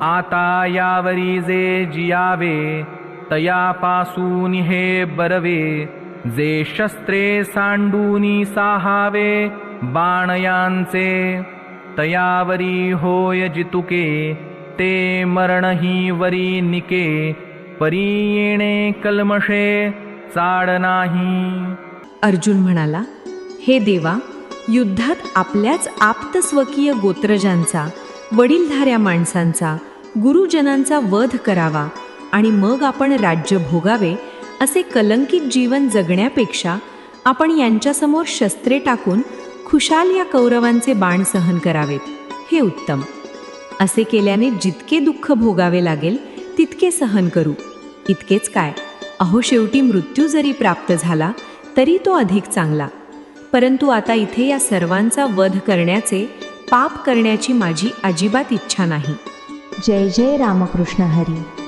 आता यावरी जे जियावे तयापासून हे बरवे, जे शस्त्रे सांडूनी साहावे बाणयांचे, तयावरी होय जितुके ते मरणही वरी निके, परी येणे कल्मषे चाड नाही. अर्जुन म्हणाला, हे देवा, युद्धात आपल्याच आप्तस्वकीय गोत्रजांचा, वडीलधाऱ्या माणसांचा, गुरुजनांचा वध करावा आणि मग आपण राज्य भोगावे असे कलंकित जीवन जगण्यापेक्षा आपण यांच्यासमोर शस्त्रे टाकून खुशाल या कौरवांचे बाण सहन करावेत, हे उत्तम. असे केल्याने जितके दुःख भोगावे लागेल तितके सहन करू. इतकेच काय, अहो शेवटी मृत्यू जरी प्राप्त झाला तरी तो अधिक चांगला. परंतु आता इथे या सर्वांचा वध करण्याचे, पाप करण्याची माझी अजिबात इच्छा नाही. जय जय रामकृष्ण हरी.